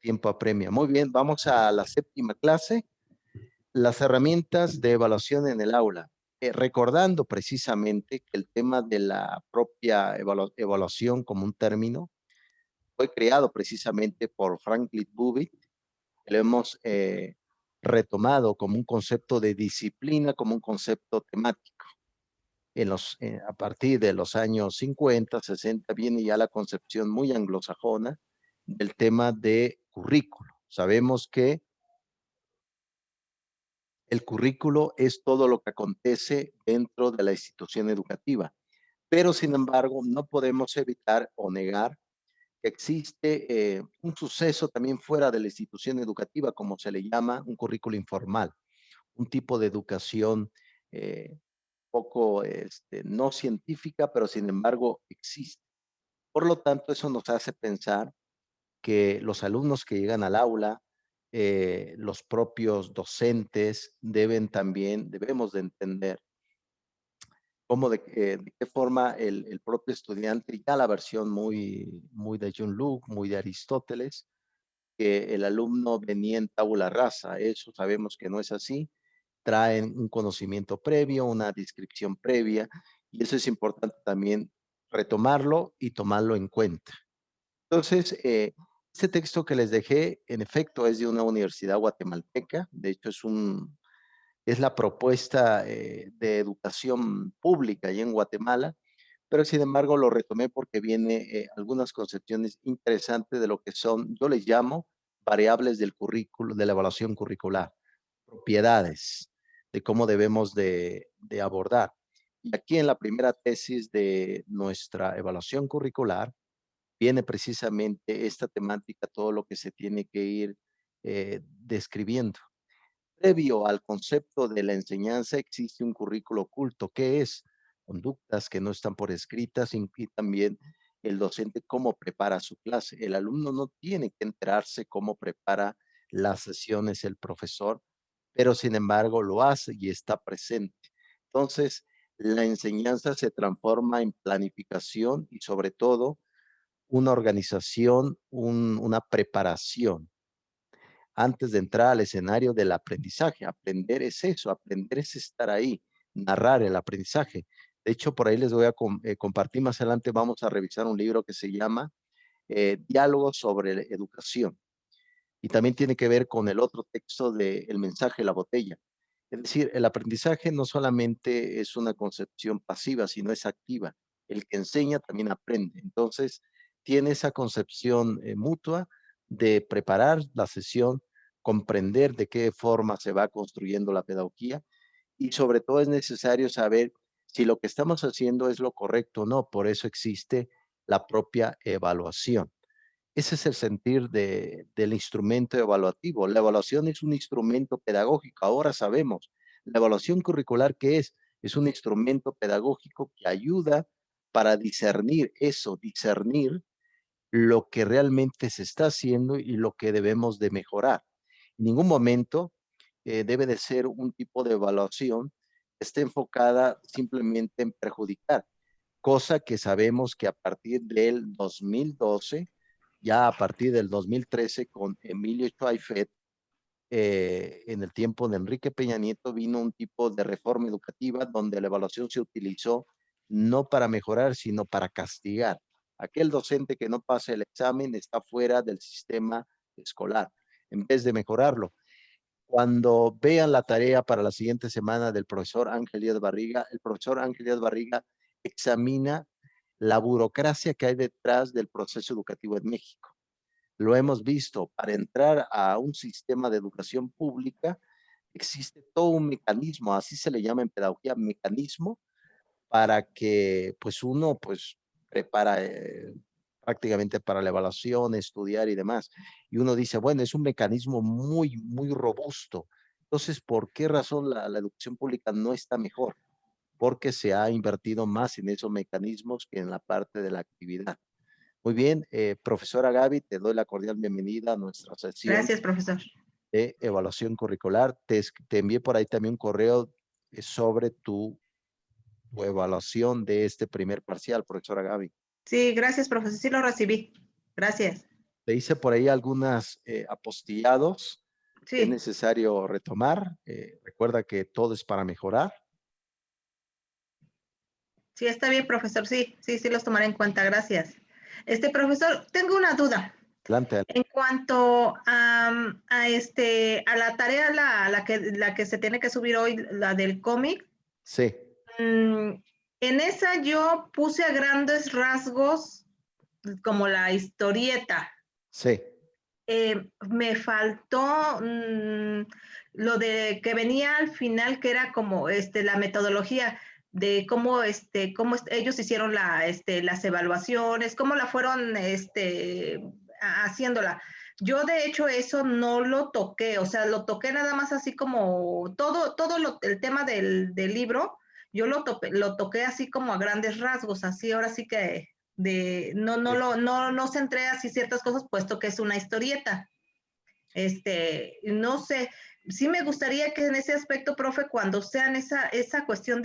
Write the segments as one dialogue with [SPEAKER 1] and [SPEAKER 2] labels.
[SPEAKER 1] tiempo apremia. Muy bien, vamos a la séptima clase, las herramientas de evaluación en el aula. Recordando precisamente que el tema de la propia evaluación como un término fue creado precisamente por Franklin Buffett, que lo hemos retomado como un concepto de disciplina, como un concepto temático. A partir de los años 50, 60, viene ya la concepción muy anglosajona del tema de currículo. Sabemos que el currículo es todo lo que acontece dentro de la institución educativa, pero sin embargo no podemos evitar o negar que existe un suceso también fuera de la institución educativa, como se le llama, un currículo informal, un tipo de educación poco no científica, pero sin embargo existe. Por lo tanto, eso nos hace pensar que los alumnos que llegan al aula, los propios docentes debemos de entender cómo de qué forma el propio estudiante, ya la versión muy de John Locke, muy de Aristóteles, que el alumno venía en tabula rasa. Eso sabemos que no es así. Traen un conocimiento previo, una descripción previa, y eso es importante también retomarlo y tomarlo en cuenta. Entonces, este texto que les dejé, en efecto, es de una universidad guatemalteca. De hecho, es la propuesta de educación pública allá en Guatemala, pero sin embargo lo retomé porque viene algunas concepciones interesantes de lo que son, yo les llamo variables del currículo, de la evaluación curricular, propiedades de cómo debemos de abordar. Y aquí en la primera tesis de nuestra evaluación curricular, viene precisamente esta temática, todo lo que se tiene que ir describiendo. Previo al concepto de la enseñanza existe un currículo oculto, que es conductas que no están por escritas y también el docente cómo prepara su clase. El alumno no tiene que enterarse cómo prepara las sesiones el profesor, pero sin embargo lo hace y está presente. Entonces, la enseñanza se transforma en planificación y sobre todo una organización, una preparación antes de entrar al escenario del aprendizaje. Aprender es eso, aprender es estar ahí, narrar el aprendizaje. De hecho, por ahí les voy a compartir más adelante, vamos a revisar un libro que se llama Diálogos sobre educación. Y también tiene que ver con el otro texto de El mensaje de la botella. Es decir, el aprendizaje no solamente es una concepción pasiva, sino es activa. El que enseña también aprende. Entonces, tiene esa concepción mutua de preparar la sesión, comprender de qué forma se va construyendo la pedagogía y sobre todo es necesario saber si lo que estamos haciendo es lo correcto o no. Por eso existe la propia evaluación. Ese es el sentir del instrumento evaluativo. La evaluación es un instrumento pedagógico. Ahora sabemos, la evaluación curricular, ¿qué es? Es un instrumento pedagógico que ayuda para discernir eso, discernir lo que realmente se está haciendo y lo que debemos de mejorar. En ningún momento debe de ser un tipo de evaluación que esté enfocada simplemente en perjudicar, cosa que sabemos que a partir del 2012, ya a partir del 2013 con Emilio Schweifert, en el tiempo de Enrique Peña Nieto vino un tipo de reforma educativa donde la evaluación se utilizó no para mejorar, sino para castigar. Aquel docente que no pase el examen está fuera del sistema escolar, en vez de mejorarlo. Cuando vean la tarea para la siguiente semana del profesor Ángel Díaz Barriga, el profesor Ángel Díaz Barriga examina la burocracia que hay detrás del proceso educativo en México. Lo hemos visto, para entrar a un sistema de educación pública existe todo un mecanismo, así se le llama en pedagogía, mecanismo para que pues uno pues prepara prácticamente para la evaluación, estudiar y demás. Y uno dice, bueno, es un mecanismo muy robusto. Entonces, ¿por qué razón la educación pública no está mejor? Porque se ha invertido más en esos mecanismos que en la parte de la actividad. Muy bien, profesora Gaby, te doy la cordial bienvenida a nuestra sesión
[SPEAKER 2] Gracias, profesor.
[SPEAKER 1] de evaluación curricular. Te envié por ahí también un correo sobre tu evaluación de este primer parcial, profesora Gaby.
[SPEAKER 2] Sí, gracias, profesor. Sí lo recibí. Gracias.
[SPEAKER 1] te hice por ahí algunas apostillados que es
[SPEAKER 2] Sí,
[SPEAKER 1] necesario retomar. Recuerda que todo es para mejorar.
[SPEAKER 2] sí, está bien, profesor. Sí, sí, sí, los tomaré en cuenta. Gracias. Profesor, tengo una duda.
[SPEAKER 1] Adelante.
[SPEAKER 2] En cuanto a la tarea, la que se tiene que subir hoy, la del cómic,
[SPEAKER 1] Sí,
[SPEAKER 2] en esa yo puse a grandes rasgos como la historieta.
[SPEAKER 1] sí,
[SPEAKER 2] Me faltó lo de que venía al final, que era como la metodología de cómo, ellos hicieron las evaluaciones, cómo la fueron haciéndola. Yo de hecho eso no lo toqué, o sea, lo toqué nada más así como el tema del libro, yo lo toqué así como a grandes rasgos, así ahora sí que no centré así ciertas cosas, puesto que es una historieta. No sé, sí me gustaría que en ese aspecto, profe, cuando sean esa cuestión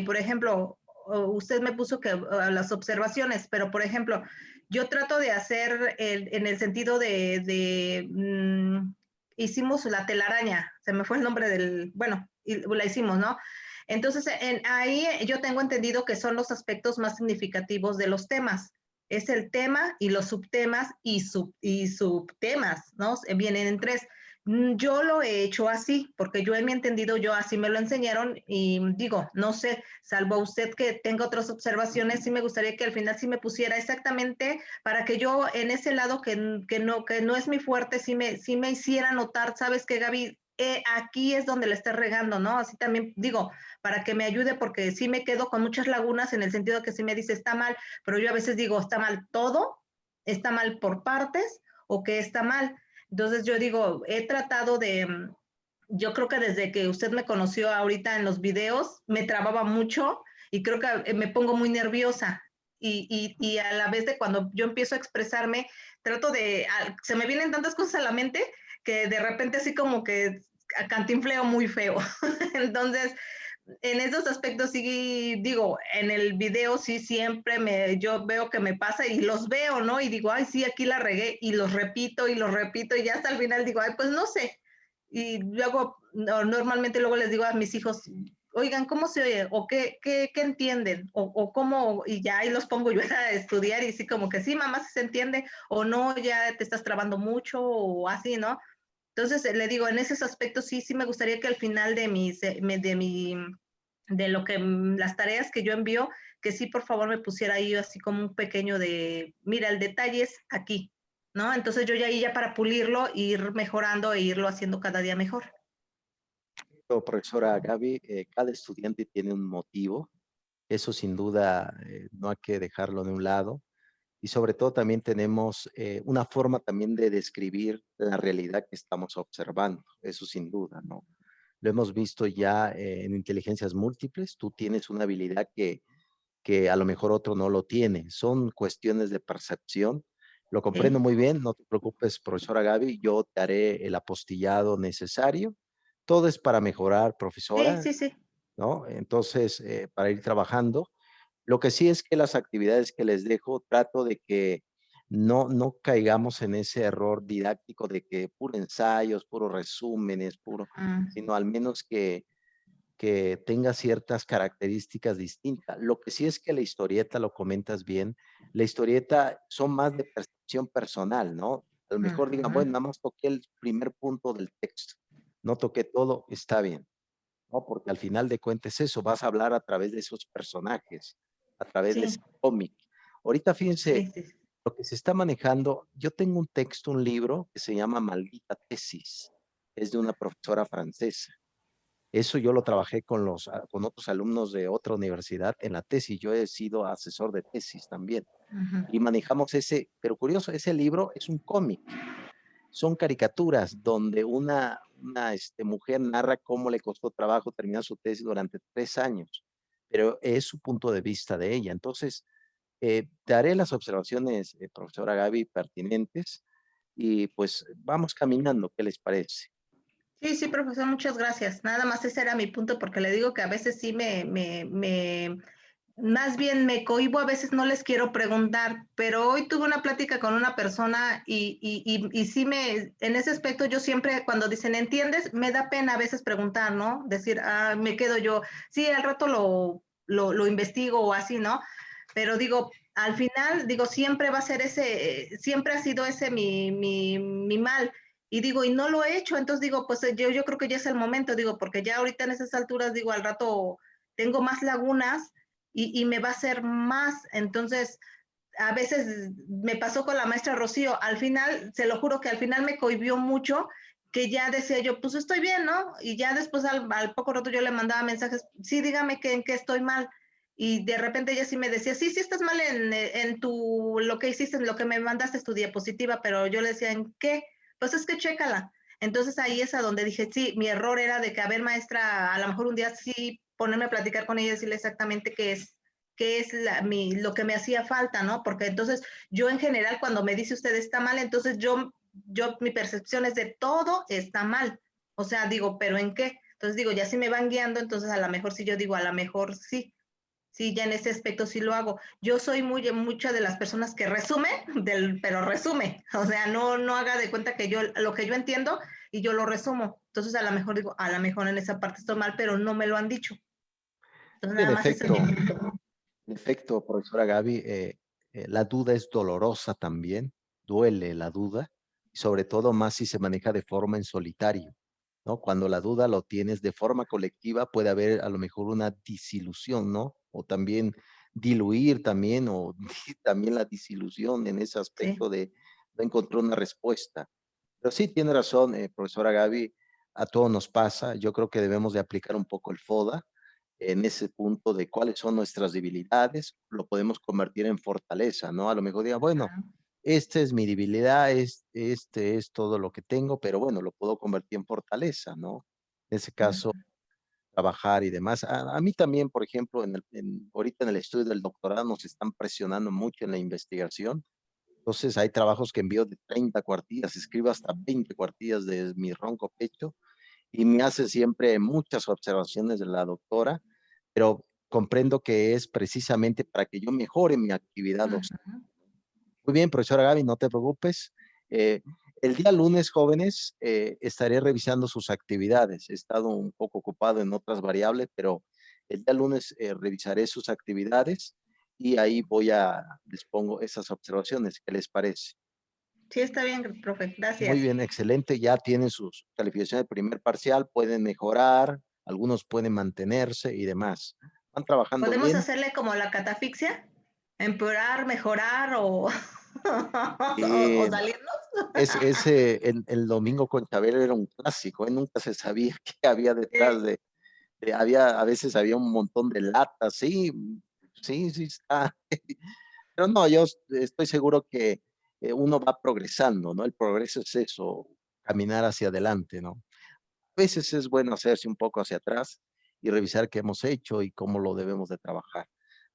[SPEAKER 2] por ejemplo, usted me puso que las observaciones, pero por ejemplo, yo trato de hacer en el sentido hicimos la telaraña, se me fue el nombre bueno, la hicimos, ¿no? Entonces, ahí yo tengo entendido que son los aspectos más significativos de los temas. Es el tema y los subtemas y subtemas, ¿no? Vienen en tres. Yo lo he hecho así, porque yo en mi entendido, yo así me lo enseñaron y digo, no sé, salvo usted que tenga otras observaciones, sí me gustaría que al final sí me pusiera exactamente para que yo en ese lado que no es mi fuerte, sí me hiciera notar, ¿sabes qué, Gaby? Aquí es donde le estás regando, ¿no? Así también digo, para que me ayude, porque sí me quedo con muchas lagunas en el sentido que sí me dice está mal, pero yo a veces digo está mal todo, está mal por partes o que está mal. Entonces yo digo, he tratado yo creo que desde que usted me conoció ahorita en los videos, me trababa mucho y creo que me pongo muy nerviosa. Y a la vez de cuando yo empiezo a expresarme, se me vienen tantas cosas a la mente que de repente así como que cantinfleo muy feo. Entonces, en esos aspectos sí digo, en el video sí siempre yo veo que me pasa y los veo, ¿no? Y digo, ay, sí, aquí la regué y los repito y ya hasta el final digo, ay, pues no sé. Y luego, normalmente luego les digo a mis hijos, oigan, ¿cómo se oye? ¿O qué entienden? O cómo, y ya ahí los pongo yo a estudiar y sí como que sí, mamá, sí se entiende, o no, ya te estás trabando mucho, o así, ¿no? Entonces, le digo, en esos aspectos sí me gustaría que al final de lo que, las tareas que yo envío, que sí, por favor, me pusiera ahí así como un pequeño mira, el detalle es aquí, ¿no? Entonces yo ya ahí ya para pulirlo, ir mejorando e irlo haciendo cada día mejor.
[SPEAKER 1] profesora Gaby, cada estudiante tiene un motivo. Eso sin duda no hay que dejarlo de un lado. Y sobre todo también tenemos una forma también de describir la realidad que estamos observando. Eso sin duda, ¿no? Lo hemos visto ya en inteligencias múltiples. Tú tienes una habilidad que a lo mejor otro no lo tiene. Son cuestiones de percepción. Lo comprendo
[SPEAKER 2] Sí,
[SPEAKER 1] muy bien. No te preocupes, profesora Gaby. Yo te haré el apostillado necesario. Todo es para mejorar,
[SPEAKER 2] sí,
[SPEAKER 1] profesora,
[SPEAKER 2] sí, sí.
[SPEAKER 1] ¿no? Entonces, para ir trabajando. Lo que sí es que las actividades que les dejo, trato de que no caigamos en ese error didáctico de que puro ensayos, puro resúmenes,
[SPEAKER 2] Mm,
[SPEAKER 1] sino al menos que tenga ciertas características distintas. Lo que sí es que la historieta, lo comentas bien, la historieta son más de percepción personal, ¿no? A lo mejor digan,
[SPEAKER 2] ujú.
[SPEAKER 1] bueno, nada más toqué el primer punto del texto, no toqué todo, está bien. ¿No? Porque al final de cuentas es eso, vas a hablar a través de esos personajes, a través de ese
[SPEAKER 2] Sí,
[SPEAKER 1] cómic. Ahorita
[SPEAKER 2] sí,
[SPEAKER 1] fíjense,
[SPEAKER 2] sí.
[SPEAKER 1] lo que se está manejando, yo tengo un texto, un libro que se llama Maldita Tesis, es de una profesora francesa. Eso yo lo trabajé con otros alumnos de otra universidad en la tesis, yo he sido asesor de tesis también.
[SPEAKER 2] Ujú.
[SPEAKER 1] Y manejamos pero curioso, ese libro es un cómic, son caricaturas donde una mujer narra cómo le costó trabajo terminar su tesis durante 3 años, pero es su punto de vista de ella. Entonces, te haré las observaciones, profesora Gaby, pertinentes y pues vamos caminando, ¿qué les parece?
[SPEAKER 2] Sí, sí, profesor, muchas gracias. Nada más ese era mi punto, porque le digo que a veces sí más bien me cohíbo, a veces no les quiero preguntar, pero hoy tuve una plática con una persona y sí en ese aspecto yo siempre cuando dicen, ¿entiendes? Me da pena a veces preguntar, ¿no? Decir, me quedo yo, sí, al rato lo investigo o así, ¿no? Pero digo, al final, digo, siempre va a ser siempre ha sido ese mi mal. Y digo, y no lo he hecho, entonces digo, pues yo creo que ya es el momento, digo, porque ya ahorita en esas alturas, digo, al rato tengo más lagunas y me va a hacer más. Entonces, a veces me pasó con la maestra Rocío, al final, se lo juro que al final me cohibió mucho, que ya decía yo, pues estoy bien, ¿no? Y ya después al poco rato yo le mandaba mensajes, sí, dígame que en qué estoy mal. Y de repente ella sí me decía, sí, sí estás mal en lo que hiciste, en lo que me mandaste tu diapositiva, pero yo le decía, ¿en qué? Pues es que chécala. Entonces ahí es a donde dije, sí, mi error era de que, a ver, maestra, a lo mejor un día sí ponerme a platicar con ella y decirle exactamente qué es lo que me hacía falta, ¿no? Porque entonces yo en general cuando me dice usted está mal, entonces mi percepción es de todo está mal. O sea, digo, ¿pero en qué? Entonces digo, ya si me van guiando, entonces a lo mejor sí yo digo, a lo mejor sí. Sí, ya en ese aspecto sí lo hago. Yo soy mucha de las personas que resume, pero resume. O sea, no haga de cuenta que yo, lo que yo entiendo y yo lo resumo. Entonces a lo mejor digo, a lo mejor en esa parte estoy mal, pero no me lo han dicho. Entonces
[SPEAKER 1] Sí,
[SPEAKER 2] nada más ese es mi punto.
[SPEAKER 1] en efecto, profesora Gaby, la duda es dolorosa también, duele la duda, sobre todo más si se maneja de forma en solitario, ¿no? Cuando la duda lo tienes de forma colectiva, puede haber a lo mejor una disilusión, ¿no? O también diluir también, o también la disilusión en ese
[SPEAKER 2] Sí.
[SPEAKER 1] aspecto de no encontrar una respuesta. Pero sí, tiene razón, profesora Gaby, a todos nos pasa. Yo creo que debemos de aplicar un poco el FODA en ese punto de cuáles son nuestras debilidades, lo podemos convertir en fortaleza, ¿no? A lo mejor diga, bueno,
[SPEAKER 2] Ajá.
[SPEAKER 1] esta es mi debilidad, este es todo lo que tengo, pero bueno, lo puedo convertir en fortaleza, ¿no? En ese caso,
[SPEAKER 2] Ujú.
[SPEAKER 1] trabajar y demás. A mí también, por ejemplo, ahorita en el estudio del doctorado nos están presionando mucho en la investigación. Entonces hay trabajos que envío de 30 cuartillas, escribo hasta 20 cuartillas de mi ronco pecho y me hace siempre muchas observaciones de la doctora, pero comprendo que es precisamente para que yo mejore mi actividad docente.
[SPEAKER 2] Ujú.
[SPEAKER 1] Muy bien, profesora Gaby, no te preocupes. Eh, el día lunes, jóvenes, estaré revisando sus actividades. He estado un poco ocupado en otras variables, pero el día lunes revisaré sus actividades y ahí les pongo esas observaciones. ¿Qué les parece?
[SPEAKER 2] Sí, está bien, profe.
[SPEAKER 1] Muy
[SPEAKER 2] Gracias.
[SPEAKER 1] bien, excelente. Ya tienen sus calificaciones de primer parcial, pueden mejorar, algunos pueden mantenerse y demás. ¿Van trabajando
[SPEAKER 2] ¿Podemos
[SPEAKER 1] bien?
[SPEAKER 2] hacerle como la catafixia? ¿Empeorar, mejorar o, o
[SPEAKER 1] Eh,
[SPEAKER 2] salirnos?
[SPEAKER 1] el domingo con Chabelo era un clásico, ¿eh? Nunca se sabía qué había detrás
[SPEAKER 2] Sí.
[SPEAKER 1] a veces había un montón de latas, sí, sí, sí está. Pero no, yo estoy seguro que uno va progresando, ¿no? El progreso es eso, caminar hacia adelante, ¿no? A veces es bueno hacerse un poco hacia atrás y revisar qué hemos hecho y cómo lo debemos de trabajar.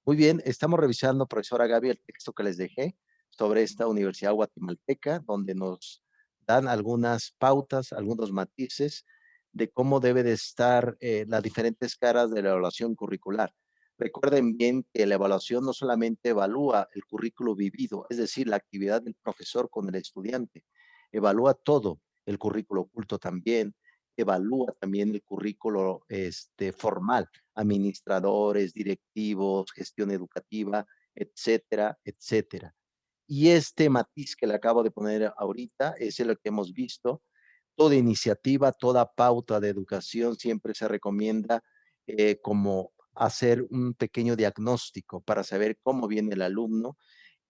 [SPEAKER 1] Muy bien, estamos revisando, profesora Gaby, el texto que les dejé sobre esta universidad guatemalteca, donde nos dan algunas pautas, algunos matices de cómo debe de estar las diferentes caras de la evaluación curricular. Recuerden bien que la evaluación no solamente evalúa el currículo vivido, es decir, la actividad del profesor con el estudiante, evalúa todo, el currículo oculto también, evalúa también el currículo formal, administradores, directivos, gestión educativa, etcétera, etcétera. Y este matiz que le acabo de poner ahorita es lo que hemos visto. Toda iniciativa, toda pauta de educación siempre se recomienda como hacer un pequeño diagnóstico para saber cómo viene el alumno,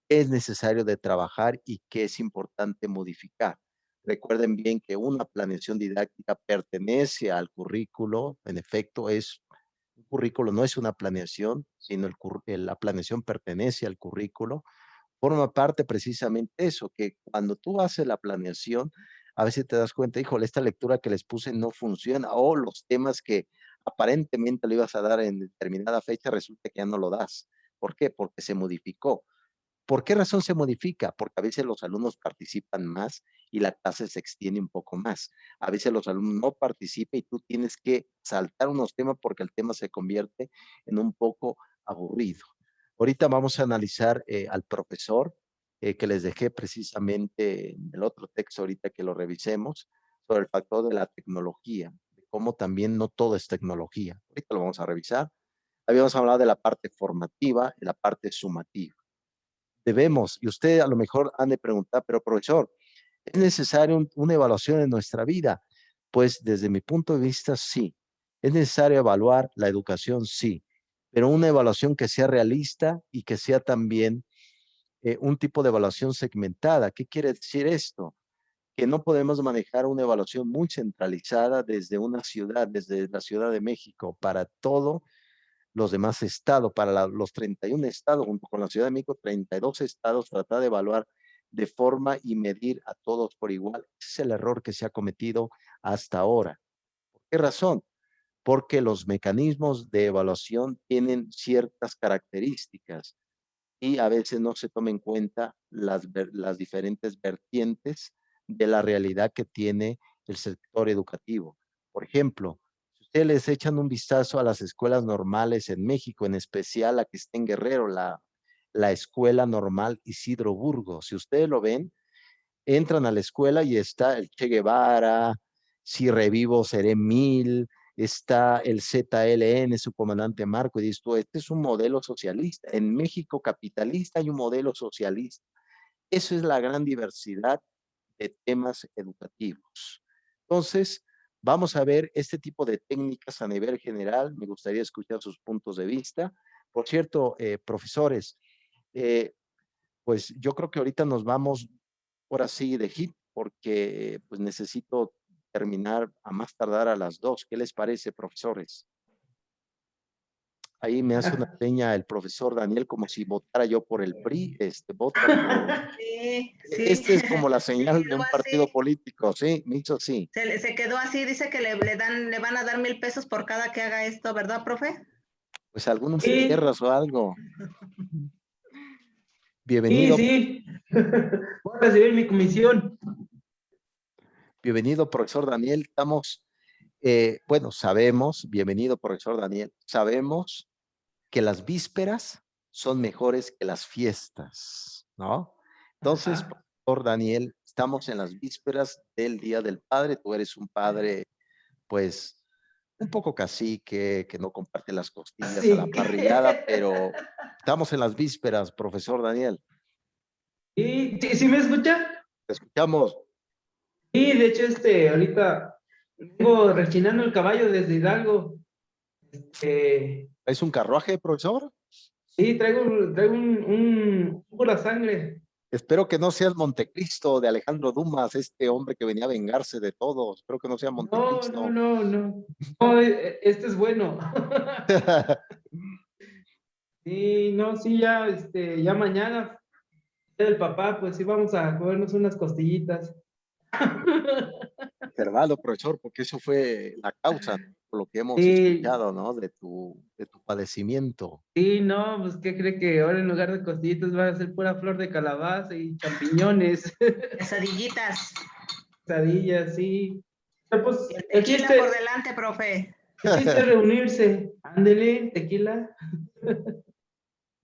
[SPEAKER 1] es necesario de trabajar y qué es importante modificar. Recuerden bien que una planeación didáctica pertenece al currículo, en efecto, un currículo no es una planeación, sino la planeación pertenece al currículo. Forma parte precisamente eso, que cuando tú haces la planeación, a veces te das cuenta, híjole, esta lectura que les puse no funciona, o los temas que aparentemente le ibas a dar en determinada fecha, resulta que ya no lo das. ¿Por qué? Porque se modificó. ¿Por qué razón se modifica? Porque a veces los alumnos participan más y la clase se extiende un poco más. A veces los alumnos no participan y tú tienes que saltar unos temas porque el tema se convierte en un poco aburrido. Ahorita vamos a analizar al profesor que les dejé precisamente en el otro texto ahorita que lo revisemos sobre el factor de la tecnología, de cómo también no todo es tecnología. Ahorita lo vamos a revisar. Habíamos hablado de la parte formativa y la parte sumativa. Debemos, y usted a lo mejor han de preguntar, pero profesor, ¿es necesario una evaluación en nuestra vida? Pues desde mi punto de vista, sí. ¿Es necesario evaluar la educación? Sí, pero una evaluación que sea realista y que sea también un tipo de evaluación segmentada. ¿Qué quiere decir esto? Que no podemos manejar una evaluación muy centralizada desde una ciudad, desde la Ciudad de México, para todos los demás estados, para los 31 estados, junto con la Ciudad de México, 32 estados, tratar de evaluar de forma y medir a todos por igual. Ese es el error que se ha cometido hasta ahora. ¿Por qué razón? Porque los mecanismos de evaluación tienen ciertas características y a veces no se toma en cuenta las diferentes vertientes de la realidad que tiene el sector educativo. Por ejemplo, si ustedes les echan un vistazo a las escuelas normales en México, en especial la que está en Guerrero, la Escuela Normal Isidro Burgos, si ustedes lo ven, entran a la escuela y está el Che Guevara, si revivo seré 1000, está el ZLN, su comandante Marco, y dices tú, este es un modelo socialista. En México capitalista hay un modelo socialista. Eso es la gran diversidad de temas educativos. Entonces, vamos a ver este tipo de técnicas a nivel general. Me gustaría escuchar sus puntos de vista. Por cierto, profesores, eh, pues yo creo que ahorita nos vamos ahora sí de hit porque pues necesito terminar a más tardar a las 2. ¿Qué les parece, profesores? Ahí me hace una seña el profesor Daniel como si votara yo por el PRI, vota por...
[SPEAKER 2] Sí, sí,
[SPEAKER 1] Este es como la
[SPEAKER 2] se
[SPEAKER 1] señal de
[SPEAKER 2] quedó
[SPEAKER 1] un partido
[SPEAKER 2] así.
[SPEAKER 1] político, ¿sí? Me hizo así.
[SPEAKER 2] Se quedó así, dice que le van a dar 1000 pesos por cada que haga esto, ¿verdad, profe?
[SPEAKER 1] Pues algunas
[SPEAKER 3] Sí,
[SPEAKER 1] tierras o algo.
[SPEAKER 3] sí,
[SPEAKER 1] Bienvenido,
[SPEAKER 3] sí. Voy a recibir mi comisión.
[SPEAKER 1] bienvenido, profesor Daniel. Estamos, bueno, sabemos, bienvenido, profesor Daniel, sabemos que las vísperas son mejores que las fiestas, ¿no? Entonces,
[SPEAKER 3] Ajá.
[SPEAKER 1] por Daniel, estamos en las vísperas del Día del Padre. Tú eres un padre, pues, un poco cacique, que no comparte las costillas a la
[SPEAKER 3] Así
[SPEAKER 1] parrillada,
[SPEAKER 3] que.
[SPEAKER 1] pero estamos en las vísperas, profesor Daniel.
[SPEAKER 3] Sí, sí, ¿sí me escucha?
[SPEAKER 1] Te escuchamos.
[SPEAKER 3] Sí, de hecho, ahorita vengo rechinando el caballo desde Hidalgo.
[SPEAKER 1] ¿Es un carruaje, profesor?
[SPEAKER 3] Sí, traigo un pura sangre.
[SPEAKER 1] Espero que no sea el Montecristo de Alejandro Dumas, este hombre que venía a vengarse de todos. Espero que no sea
[SPEAKER 3] No, no,
[SPEAKER 1] Montecristo.
[SPEAKER 3] no, no. No, este es bueno. Sí, no, sí, ya, ya mañana, día del papá, pues sí, vamos a comernos unas costillitas.
[SPEAKER 1] Hermano, profesor, porque eso fue la causa, ¿no? Por lo que hemos
[SPEAKER 3] Sí,
[SPEAKER 1] escuchado, ¿no? De tu padecimiento.
[SPEAKER 3] sí, no, pues ¿qué cree que ahora en lugar de costillitas va a ser pura flor de calabaza y champiñones,
[SPEAKER 2] Quesadillitas.
[SPEAKER 3] quesadillas, sí. Pero, pues
[SPEAKER 2] Y el tequila por delante, profe.
[SPEAKER 3] el chiste es reunirse. Ándele, tequila.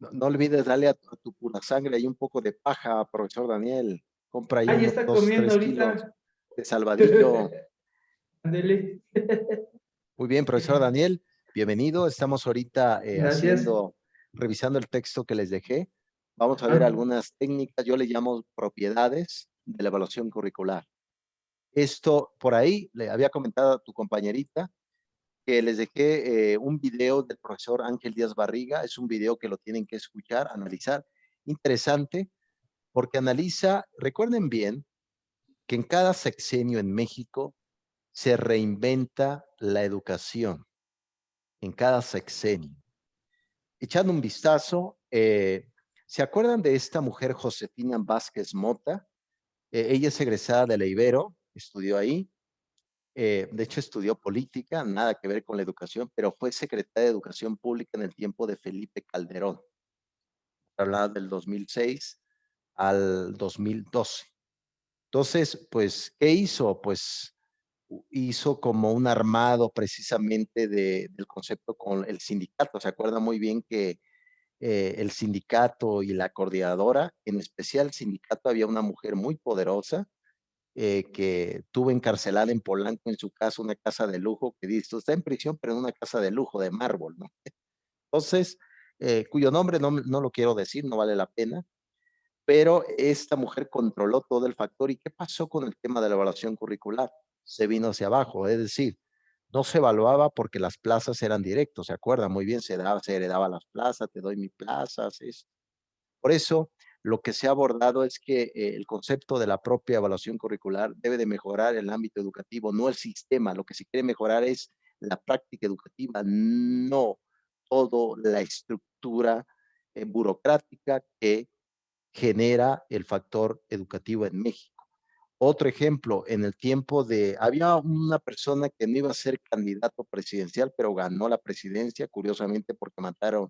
[SPEAKER 1] No, no olvides darle a tu pura sangre ahí un poco de paja, profesor Daniel. Compra ahí
[SPEAKER 3] Ah, ya
[SPEAKER 1] unos
[SPEAKER 3] está
[SPEAKER 1] 2,
[SPEAKER 3] comiendo
[SPEAKER 1] 3 kilos
[SPEAKER 3] ahorita.
[SPEAKER 1] de salvadillo.
[SPEAKER 3] Ándele.
[SPEAKER 1] Muy bien, profesor Daniel, bienvenido. Estamos ahorita
[SPEAKER 3] Gracias.
[SPEAKER 1] revisando el texto que les dejé. Vamos a ver
[SPEAKER 3] Ah,
[SPEAKER 1] algunas técnicas, yo le llamo propiedades de la evaluación curricular. Esto, por ahí, le había comentado a tu compañerita que les dejé un video del profesor Ángel Díaz Barriga. Es un video que lo tienen que escuchar, analizar. Interesante, porque analiza, recuerden bien, que en cada sexenio en México se reinventa la educación, en cada sexenio. Echando un vistazo, ¿se acuerdan de esta mujer Josefina Vázquez Mota? Ella es egresada de la Ibero, estudió ahí, de hecho estudió política, nada que ver con la educación, pero fue secretaria de Educación Pública en el tiempo de Felipe Calderón, hablaba del 2006 al 2012. Entonces, pues, ¿qué hizo? Pues hizo como un armado precisamente del concepto con el sindicato. Se acuerda muy bien que el sindicato y la coordinadora, en especial el sindicato, había una mujer muy poderosa que tuvo encarcelada en Polanco en su casa, una casa de lujo, que dice, está en prisión, pero en una casa de lujo de mármol, ¿no? Entonces, cuyo nombre no lo quiero decir, no vale la pena, pero esta mujer controló todo el factor. ¿Y qué pasó con el tema de la evaluación curricular? Se vino hacia abajo, es decir, no se evaluaba porque las plazas eran directos, ¿se acuerda? Muy bien, se heredaba las plazas, te doy mi plaza, es. Por eso, lo que se ha abordado es que el concepto de la propia evaluación curricular debe de mejorar el ámbito educativo, no el sistema. Lo que se quiere mejorar es la práctica educativa, no toda la estructura burocrática que genera el factor educativo en México. Otro ejemplo, en el tiempo había una persona que no iba a ser candidato presidencial, pero ganó la presidencia, curiosamente porque mataron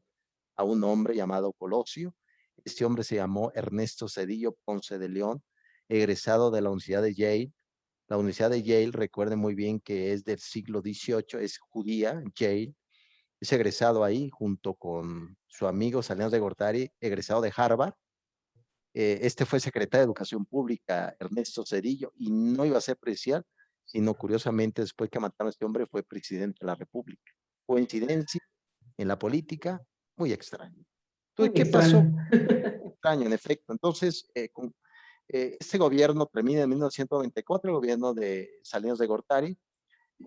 [SPEAKER 1] a un hombre llamado Colosio. Este hombre se llamó Ernesto Zedillo Ponce de León, egresado de la Universidad de Yale. La Universidad de Yale, recuerden muy bien que es del siglo XVIII, es judía, Yale. Es egresado ahí junto con su amigo Salinas de Gortari, egresado de Harvard. Este fue secretario de Educación Pública, Ernesto Zedillo, y no iba a ser presidencial, sino curiosamente después que mataron a este hombre fue presidente de la República. Coincidencia en la política, muy extraño. Entonces,
[SPEAKER 3] Muy
[SPEAKER 1] ¿qué pasó?
[SPEAKER 3] extraño.
[SPEAKER 1] Extraño, en efecto. Entonces, este gobierno termina en 1994, el gobierno de Salinas de Gortari.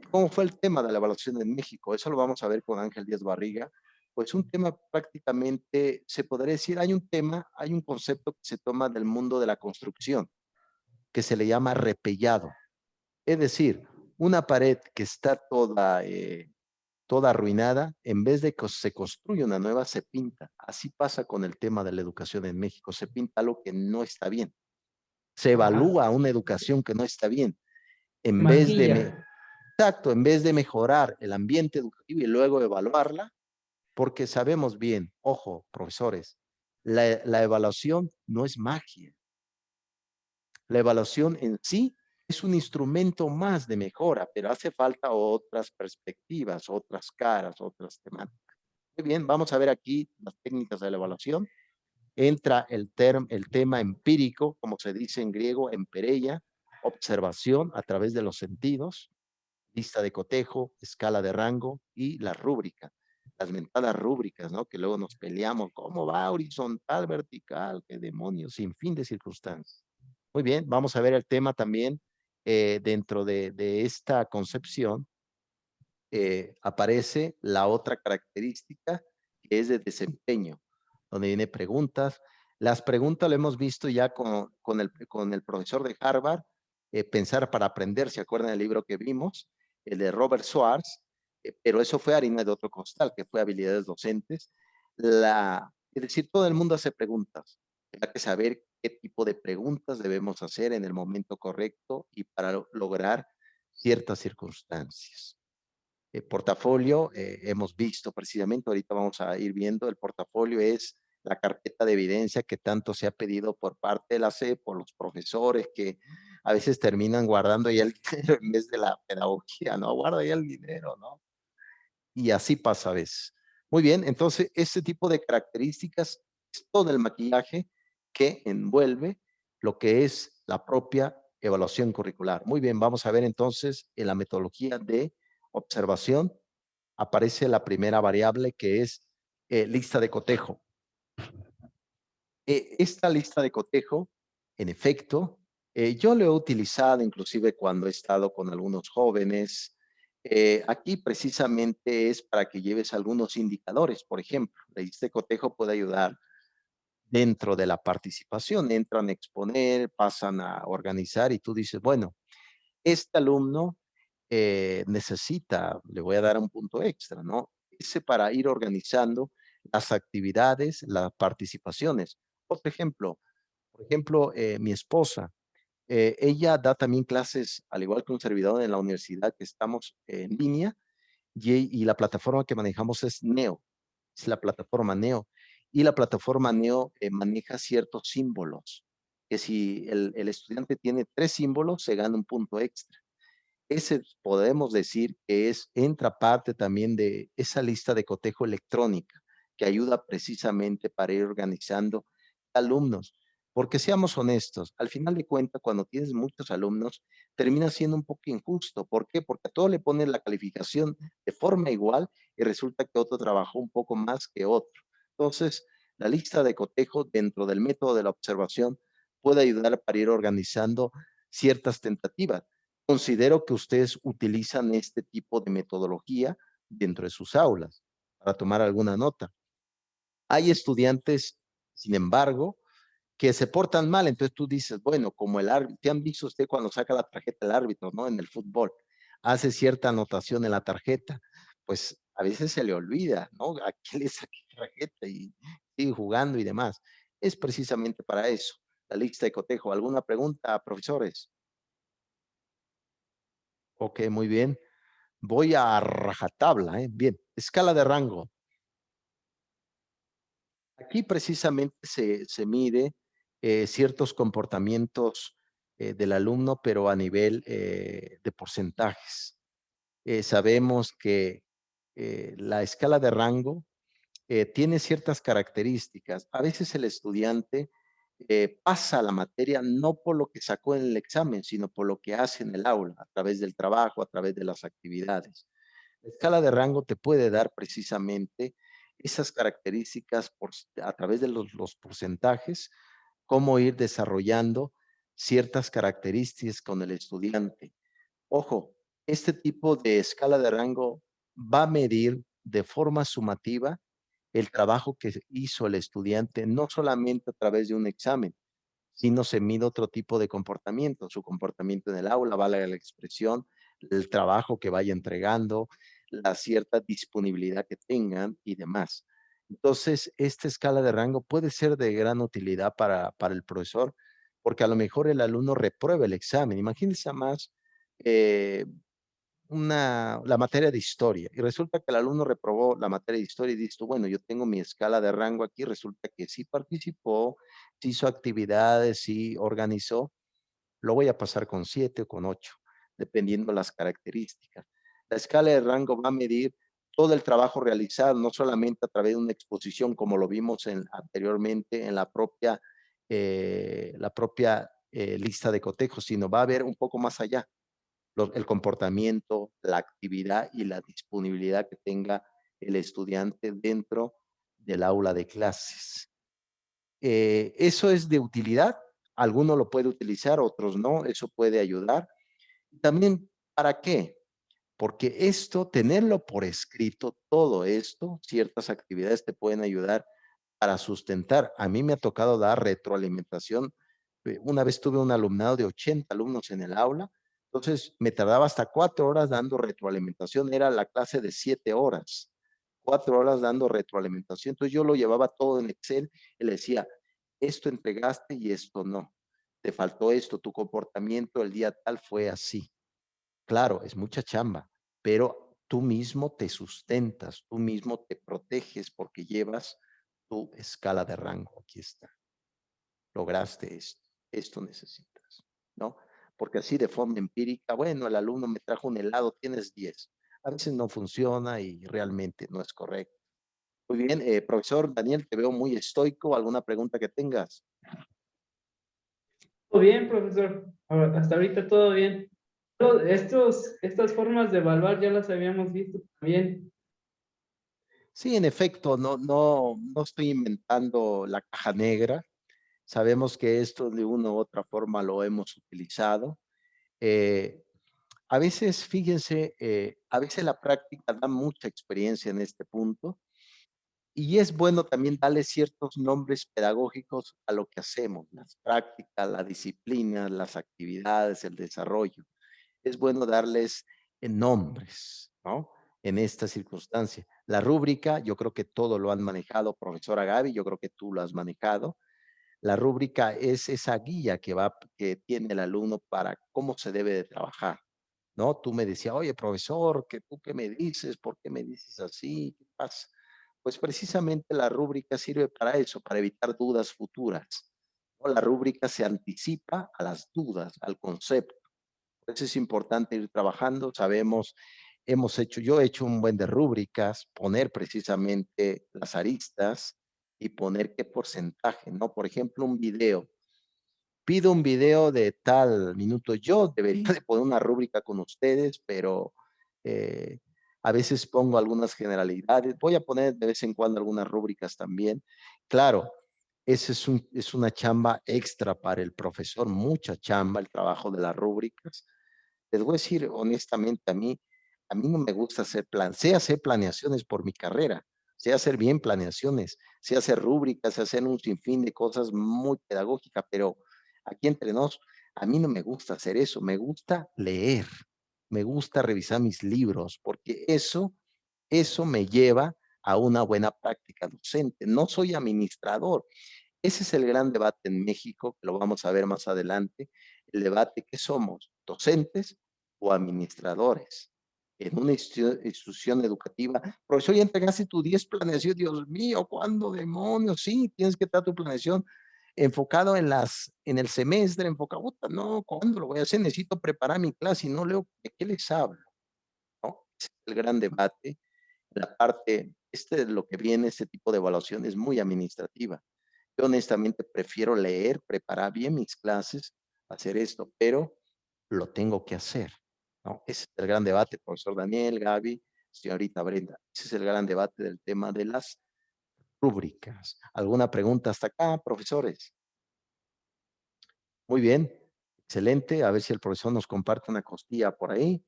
[SPEAKER 1] ¿Cómo fue el tema de la evaluación en México? Eso lo vamos a ver con Ángel Díaz Barriga. Pues un tema prácticamente, se podría decir, hay un concepto que se toma del mundo de la construcción, que se le llama repellado. Es decir, una pared que está toda arruinada, en vez de que se construya una nueva, se pinta. Así pasa con el tema de la educación en México. Se pinta algo que no está bien. Se
[SPEAKER 3] Ajá.
[SPEAKER 1] evalúa una educación que no está bien. En vez de,
[SPEAKER 3] Maquilla.
[SPEAKER 1] exacto, en vez de mejorar el ambiente educativo y luego evaluarla, porque sabemos bien, ojo, profesores, la evaluación no es magia. La evaluación en sí es un instrumento más de mejora, pero hace falta otras perspectivas, otras caras, otras temáticas. Muy bien, vamos a ver aquí las técnicas de la evaluación. Entra el tema empírico, como se dice en griego, empereia, observación a través de los sentidos, lista de cotejo, escala de rango y la rúbrica. Las mentadas rúbricas, ¿no? Que luego nos peleamos, ¿cómo va horizontal, vertical? ¿Qué demonios? Sin fin de circunstancias. Muy bien, vamos a ver el tema también dentro de esta concepción. Aparece la otra característica que es de desempeño, donde viene preguntas. Las preguntas lo hemos visto ya con el profesor de Harvard, Pensar para aprender, ¿se acuerdan del libro que vimos? El de Robert Schwartz, pero eso fue harina de otro costal, que fue habilidades docentes. Es decir, todo el mundo hace preguntas. Hay que saber qué tipo de preguntas debemos hacer en el momento correcto y para lograr ciertas circunstancias. El portafolio, hemos visto precisamente, ahorita vamos a ir viendo, el portafolio es la carpeta de evidencia que tanto se ha pedido por parte de la SEP, por los profesores que a veces terminan guardando ya el dinero en vez de la pedagogía, ¿no? Guarda ya el dinero, ¿no? Y así pasa a veces. Muy bien, entonces este tipo de características es todo el maquillaje que envuelve lo que es la propia evaluación curricular. Muy bien, vamos a ver entonces en la metodología de observación aparece la primera variable que es lista de cotejo. Esta lista de cotejo, en efecto, yo lo he utilizado inclusive cuando he estado con algunos jóvenes. Aquí precisamente es para que lleves algunos indicadores. Por ejemplo, la lista de cotejo puede ayudar dentro de la participación. Entran a exponer, pasan a organizar y tú dices, bueno, este alumno necesita, le voy a dar un punto extra, ¿no? Ese para ir organizando las actividades, las participaciones. Otro ejemplo, por ejemplo, mi esposa, ella da también clases, al igual que un servidor en la universidad que estamos en línea, y la plataforma que manejamos es Neo, es la plataforma Neo. Y la plataforma Neo maneja ciertos símbolos, que si el estudiante tiene 3 símbolos, se gana un punto extra. Ese podemos decir que entra parte también de esa lista de cotejo electrónica que ayuda precisamente para ir organizando alumnos. Porque seamos honestos, al final de cuentas, cuando tienes muchos alumnos, termina siendo un poco injusto. ¿Por qué? Porque a todos le ponen la calificación de forma igual y resulta que otro trabajó un poco más que otro. Entonces, la lista de cotejo dentro del método de la observación puede ayudar para ir organizando ciertas tentativas. Considero que ustedes utilizan este tipo de metodología dentro de sus aulas para tomar alguna nota. Hay estudiantes, sin embargo, que se portan mal, entonces tú dices, bueno, como el árbitro, ¿te han visto usted cuando saca la tarjeta el árbitro, no? En el fútbol, hace cierta anotación en la tarjeta, pues a veces se le olvida, ¿no? ¿A quién le saqué tarjeta? Y sigue jugando y demás. Es precisamente para eso, la lista de cotejo. ¿Alguna pregunta, profesores? Ok, muy bien. Voy a rajatabla, ¿eh? Bien, escala de rango. Aquí precisamente se mide ciertos comportamientos del alumno, pero a nivel de porcentajes. Sabemos que la escala de rango tiene ciertas características. A veces el estudiante pasa la materia no por lo que sacó en el examen, sino por lo que hace en el aula, a través del trabajo, a través de las actividades. La escala de rango te puede dar precisamente esas características a través de los porcentajes, cómo ir desarrollando ciertas características con el estudiante. Ojo, este tipo de escala de rango va a medir de forma sumativa el trabajo que hizo el estudiante, no solamente a través de un examen, sino se mide otro tipo de comportamiento, su comportamiento en el aula, vale la expresión, el trabajo que vaya entregando, la cierta disponibilidad que tengan y demás. Entonces, esta escala de rango puede ser de gran utilidad para el profesor, porque a lo mejor el alumno reprueba el examen. Imagínense más eh, la materia de historia y resulta que el alumno reprobó la materia de historia y dices tú, bueno, yo tengo mi escala de rango aquí, resulta que sí participó, sí hizo actividades, sí organizó, lo voy a pasar con 7 o con 8, dependiendo las características. La escala de rango va a medir todo el trabajo realizado, no solamente a través de una exposición, como lo vimos anteriormente en la propia lista de cotejos, sino va a ver un poco más allá el comportamiento, la actividad y la disponibilidad que tenga el estudiante dentro del aula de clases. Eso es de utilidad. Alguno lo puede utilizar, otros no. Eso puede ayudar. También, ¿para qué? Porque esto, tenerlo por escrito, todo esto, ciertas actividades te pueden ayudar para sustentar. A mí me ha tocado dar retroalimentación. Una vez tuve un alumnado de 80 alumnos en el aula, entonces me tardaba hasta 4 horas dando retroalimentación. Era la clase de 7 horas, 4 horas dando retroalimentación. Entonces yo lo llevaba todo en Excel y le decía, esto entregaste y esto no. Te faltó esto, tu comportamiento el día tal fue así. Claro, es mucha chamba, pero tú mismo te sustentas, tú mismo te proteges porque llevas tu escala de rango. Aquí está. Lograste esto. Esto necesitas, ¿no? Porque así de forma empírica, bueno, el alumno me trajo un helado, tienes 10. A veces no funciona y realmente no es correcto. Muy bien, profesor Daniel, te veo muy estoico. ¿Alguna pregunta que tengas?
[SPEAKER 3] Todo bien, profesor. Hasta ahorita todo bien. Estas formas de evaluar ya las habíamos visto también.
[SPEAKER 1] Sí, en efecto, no estoy inventando la caja negra. Sabemos que esto de una u otra forma lo hemos utilizado. Eh, a veces, fíjense, a veces la práctica da mucha experiencia en este punto y es bueno también darle ciertos nombres pedagógicos a lo que hacemos, las prácticas, la disciplina, las actividades, el desarrollo. Es bueno darles nombres, ¿no? En esta circunstancia. La rúbrica, yo creo que todo lo han manejado, profesora Gaby, yo creo que tú lo has manejado. La rúbrica es esa guía que tiene el alumno para cómo se debe de trabajar, ¿no? Tú me decías, oye, profesor, ¿tú qué me dices? ¿Por qué me dices así? ¿Qué pasa? Pues precisamente la rúbrica sirve para eso, para evitar dudas futuras, ¿no? La rúbrica se anticipa a las dudas, al concepto. Por eso es importante ir trabajando. Sabemos yo he hecho un buen de rúbricas, poner precisamente las aristas y poner qué porcentaje, ¿no? Por ejemplo, un video. Pido un video de tal minuto. Yo debería de poner una rúbrica con ustedes, pero eh, a veces pongo algunas generalidades. Voy a poner de vez en cuando algunas rúbricas también. Claro, ese es una chamba extra para el profesor, mucha chamba, el trabajo de las rúbricas. Les voy a decir honestamente, a mí no me gusta hacer sé hacer planeaciones por mi carrera, sé hacer bien planeaciones, sé hacer rúbricas, sé hacer un sinfín de cosas muy pedagógicas, pero aquí entre nos, a mí no me gusta hacer eso, me gusta leer, me gusta revisar mis libros, porque eso me lleva a una buena práctica docente. No soy administrador. Ese es el gran debate en México, que lo vamos a ver más adelante, el debate que somos, docentes o administradores. En una institución educativa, profesor, ya entregaste tu 10 planeación, Dios mío, ¿cuándo demonios? Sí, tienes que estar tu planeación enfocado en el semestre, enfocado, puta, no, ¿cuándo lo voy a hacer? Necesito preparar mi clase y no leo, ¿de qué les hablo? ¿No? Ese es el gran debate. La parte, de lo que viene, este tipo de evaluación es muy administrativa. Yo honestamente prefiero leer, preparar bien mis clases, hacer esto, pero lo tengo que hacer, ¿no? Ese es el gran debate, profesor Daniel, Gaby, señorita Brenda. Ese es el gran debate del tema de las rúbricas. ¿Alguna pregunta hasta acá, profesores? Muy bien, excelente. A ver si el profesor nos comparte una costilla por ahí.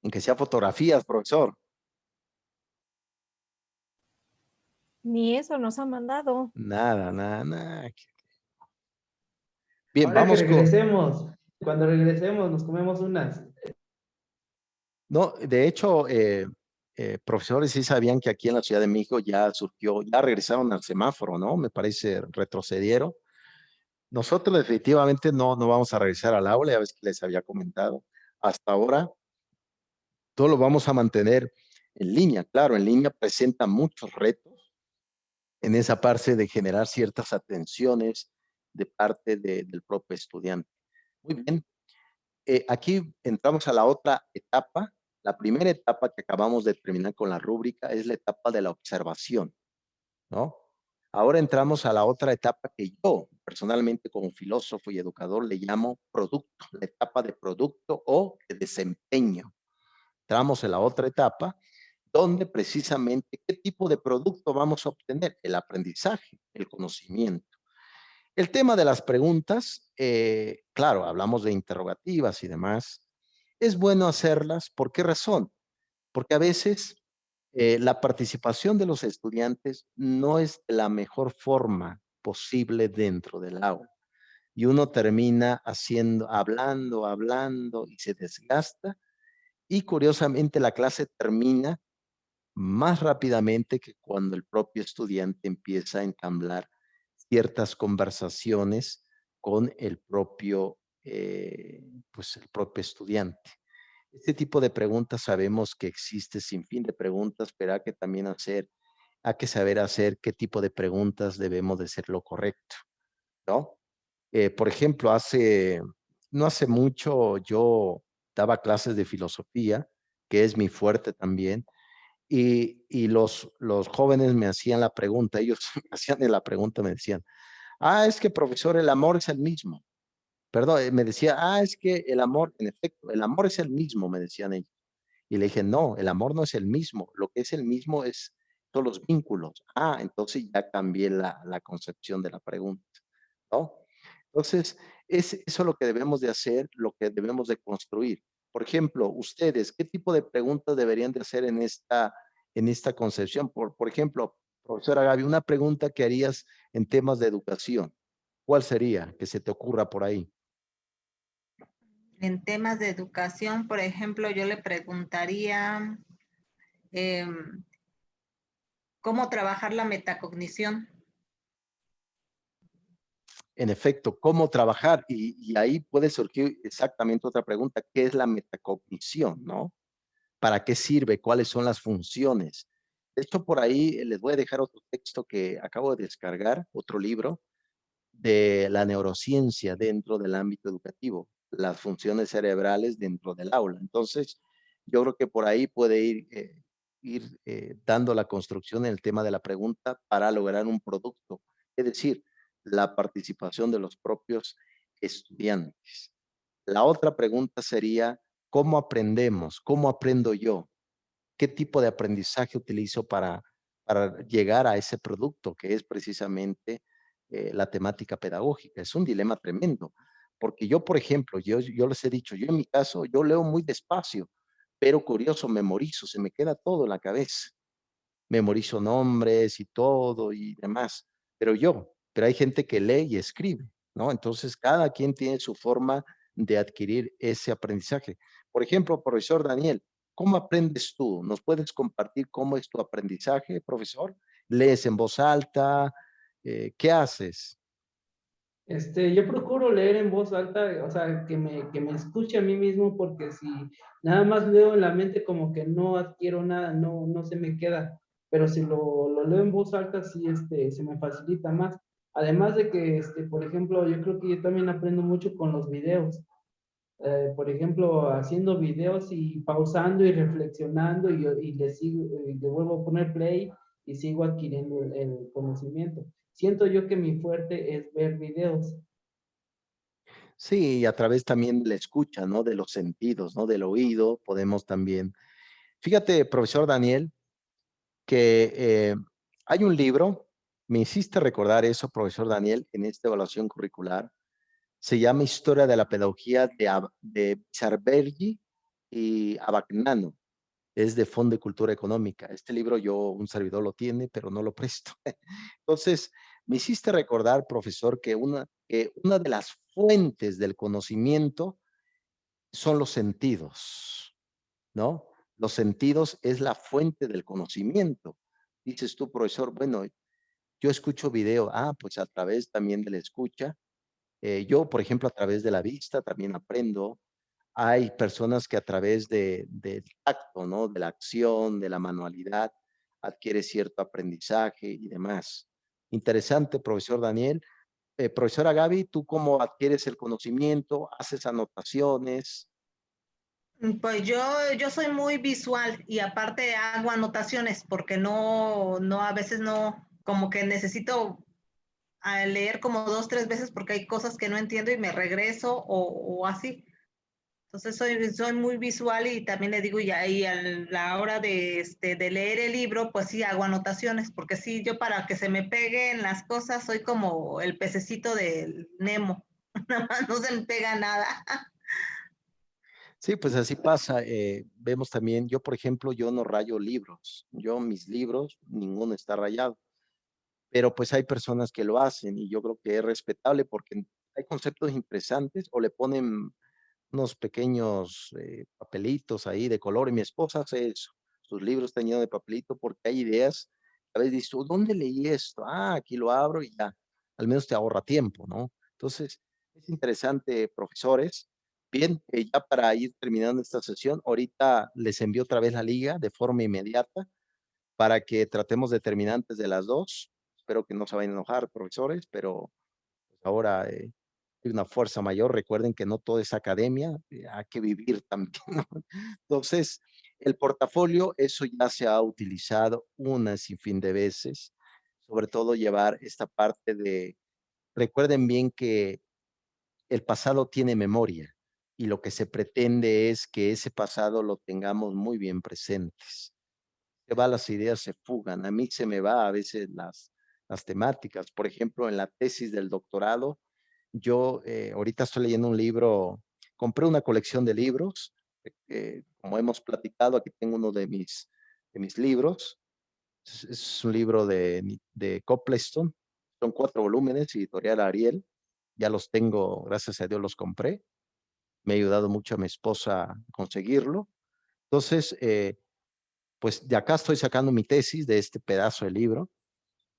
[SPEAKER 1] En que sea fotografías, profesor.
[SPEAKER 4] Ni eso nos ha mandado.
[SPEAKER 1] Nada, nada, nada. Bien,
[SPEAKER 3] Ahora que
[SPEAKER 1] vamos con...
[SPEAKER 3] regresemos, cuando regresemos nos comemos unas.
[SPEAKER 1] No, de hecho, profesores sí sabían que aquí en la Ciudad de México ya surgió, ya regresaron al semáforo, ¿no? Me parece retrocedieron. Nosotros definitivamente no vamos a regresar al aula, ya ves que les había comentado. Hasta ahora, todo lo vamos a mantener en línea. Claro, en línea presenta muchos retos en esa parte de generar ciertas atenciones de parte del propio estudiante. Muy bien, aquí entramos a la otra etapa. La primera etapa que acabamos de terminar con la rúbrica es la etapa de la observación, ¿no? Ahora entramos a la otra etapa que yo personalmente como filósofo y educador le llamo producto, la etapa de producto o de desempeño. Entramos en la otra etapa donde precisamente qué tipo de producto vamos a obtener, el aprendizaje, el conocimiento. El tema de las preguntas, claro, hablamos de interrogativas y demás. Es bueno hacerlas. ¿Por qué razón? Porque a veces la participación de los estudiantes no es de la mejor forma posible dentro del aula. Y uno termina hablando y se desgasta. Y curiosamente la clase termina más rápidamente que cuando el propio estudiante empieza a entablar ciertas conversaciones con pues el propio estudiante. Este tipo de preguntas sabemos que existe sin fin de preguntas, pero hay que saber hacer qué tipo de preguntas debemos de ser lo correcto, ¿no? Por ejemplo, no hace mucho yo daba clases de filosofía, que es mi fuerte también, y los jóvenes me hacían la pregunta, ellos me hacían la pregunta, me decían, es que profesor, el amor es el mismo. Perdón, me decía, es que el amor, en efecto, el amor es el mismo, me decían ellos. Y le dije, no, el amor no es el mismo, lo que es el mismo es todos los vínculos. Entonces ya cambié la concepción de la pregunta, ¿no? Entonces, es eso lo que debemos de hacer, lo que debemos de construir. Por ejemplo, ustedes, ¿qué tipo de preguntas deberían de hacer en esta concepción? Por ejemplo, profesora Gaby, una pregunta que harías en temas de educación, ¿cuál sería que se te ocurra por ahí?
[SPEAKER 2] En temas de educación, por ejemplo, yo le preguntaría em, cómo trabajar la metacognición.
[SPEAKER 1] En efecto, ¿cómo trabajar? Y ahí puede surgir exactamente otra pregunta, ¿qué es la metacognición, no? ¿Para qué sirve? ¿Cuáles son las funciones? De hecho, por ahí les voy a dejar otro texto que acabo de descargar, otro libro de la neurociencia dentro del ámbito educativo. las funciones cerebrales dentro del aula. Entonces, yo creo que por ahí puede ir dando la construcción en el tema de la pregunta para lograr un producto, es decir, la participación de los propios estudiantes. La otra pregunta sería, ¿cómo aprendemos? ¿Cómo aprendo yo? ¿Qué tipo de aprendizaje utilizo para llegar a ese producto que es precisamente la temática pedagógica? Es un dilema tremendo, porque yo, por ejemplo, yo les he dicho, yo en mi caso, yo leo muy despacio, pero curioso, memorizo, se me queda todo en la cabeza. Memorizo nombres y todo y demás, pero hay gente que lee y escribe, ¿no? Entonces, cada quien tiene su forma de adquirir ese aprendizaje. Por ejemplo, profesor Daniel, ¿cómo aprendes tú? ¿Nos puedes compartir cómo es tu aprendizaje, profesor? ¿Lees en voz alta? ¿Qué haces?
[SPEAKER 3] Yo procuro leer en voz alta, o sea, que me escuche a mí mismo, porque si nada más leo en la mente, como que no adquiero nada, no se me queda. Pero si lo leo en voz alta, sí, se me facilita más. Además de que, por ejemplo, yo creo que yo también aprendo mucho con los videos. Por ejemplo, haciendo videos y pausando y reflexionando y le sigo, le vuelvo a poner play y sigo adquiriendo el conocimiento. Siento yo que mi fuerte es ver videos.
[SPEAKER 1] Sí, y a través también de la escucha, ¿no? De los sentidos, ¿no? Del oído, podemos también. Fíjate, profesor Daniel, que hay un libro, me hiciste recordar eso, profesor Daniel, en esta evaluación curricular, se llama Historia de la Pedagogía de Sarbergi y Abagnano, es de Fondo de Cultura Económica. Este libro un servidor lo tiene, pero no lo presto. Entonces, me hiciste recordar, profesor, que una de las fuentes del conocimiento son los sentidos, ¿no? Los sentidos es la fuente del conocimiento. Dices tú, profesor, bueno, yo escucho video, pues a través también de la escucha. Yo, por ejemplo, a través de la vista también aprendo. Hay personas que a través del tacto, ¿no? De la acción, de la manualidad, adquiere cierto aprendizaje y demás. Interesante, profesor Daniel. Profesora Gaby, ¿tú cómo adquieres el conocimiento? ¿Haces anotaciones?
[SPEAKER 2] Pues yo soy muy visual y aparte hago anotaciones porque a veces no, como que necesito leer como dos, tres veces porque hay cosas que no entiendo y me regreso o así. Entonces soy muy visual y también le digo, ya ahí a la hora de leer el libro, pues sí hago anotaciones, porque sí, yo para que se me peguen las cosas soy como el pececito del Nemo, nada más no se me pega nada.
[SPEAKER 1] Sí, pues así pasa. Vemos también, yo por ejemplo, yo no rayo libros. Yo mis libros, ninguno está rayado. Pero pues hay personas que lo hacen y yo creo que es respetable porque hay conceptos interesantes o le ponen unos pequeños papelitos ahí de color y mi esposa hace eso. Sus libros están llenos de papelito porque hay ideas. A veces dices, ¿dónde leí esto? Aquí lo abro y ya. Al menos te ahorra tiempo, ¿no? Entonces, es interesante, profesores. Bien, ya para ir terminando esta sesión, ahorita les envío otra vez la liga de forma inmediata para que tratemos determinantes de las dos. Espero que no se vayan a enojar, profesores, pero pues, ahora hay una fuerza mayor. Recuerden que no todo es academia, hay que vivir también, ¿no? Entonces, el portafolio, eso ya se ha utilizado una sinfín de veces, sobre todo llevar esta parte recuerden bien que el pasado tiene memoria y lo que se pretende es que ese pasado lo tengamos muy bien presentes. Se va, las ideas se fugan. A mí se me va a veces las temáticas. Por ejemplo, en la tesis del doctorado, yo ahorita estoy leyendo un libro, compré una colección de libros, como hemos platicado, aquí tengo uno de mis libros. Es un libro de Copleston, son 4 volúmenes, editorial Ariel. Ya los tengo, gracias a Dios los compré. Me ha ayudado mucho a mi esposa a conseguirlo. Entonces, pues de acá estoy sacando mi tesis de este pedazo de libro,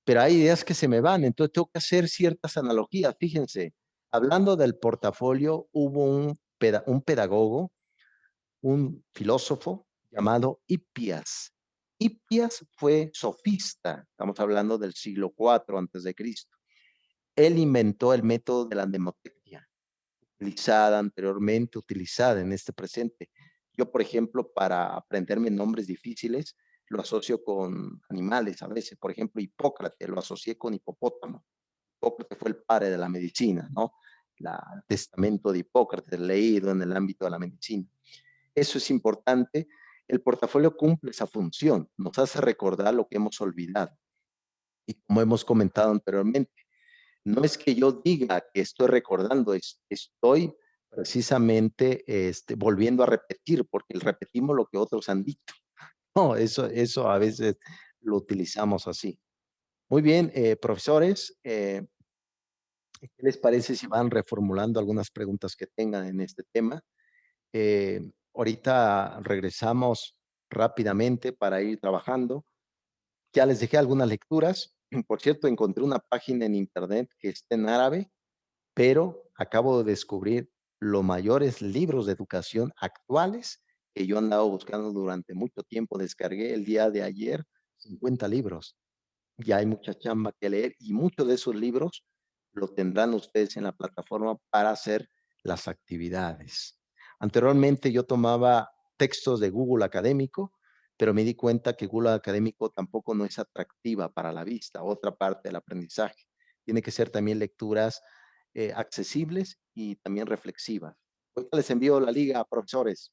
[SPEAKER 1] pero hay ideas que se me van, entonces tengo que hacer ciertas analogías. Fíjense, hablando del portafolio, hubo un pedagogo, un filósofo llamado Hipias. Hipias fue sofista, estamos hablando del siglo IV antes de Cristo. Él inventó el método de la mnemotecnia. utilizada anteriormente, utilizada en este presente. Yo, por ejemplo, para aprenderme nombres difíciles, lo asocio con animales a veces. Por ejemplo, Hipócrates, lo asocié con hipopótamo. Hipócrates fue el padre de la medicina, ¿no? El testamento de Hipócrates, leído en el ámbito de la medicina. Eso es importante. El portafolio cumple esa función, nos hace recordar lo que hemos olvidado. Y como hemos comentado anteriormente, no es que yo diga que estoy recordando, estoy precisamente volviendo a repetir, porque repetimos lo que otros han dicho. No, eso a veces lo utilizamos así. Muy bien, profesores, ¿qué les parece si van reformulando algunas preguntas que tengan en este tema? Ahorita regresamos rápidamente para ir trabajando. Ya les dejé algunas lecturas. Por cierto, encontré una página en internet que está en árabe, pero acabo de descubrir los mayores libros de educación actuales que yo andaba buscando durante mucho tiempo. Descargué el día de ayer 50 libros. Ya hay mucha chamba que leer y muchos de esos libros lo tendrán ustedes en la plataforma para hacer las actividades. Anteriormente yo tomaba textos de Google Académico, pero me di cuenta que Google Académico tampoco no es atractiva para la vista, otra parte del aprendizaje. Tiene que ser también lecturas accesibles y también reflexivas. Ahorita les envío la liga, profesores.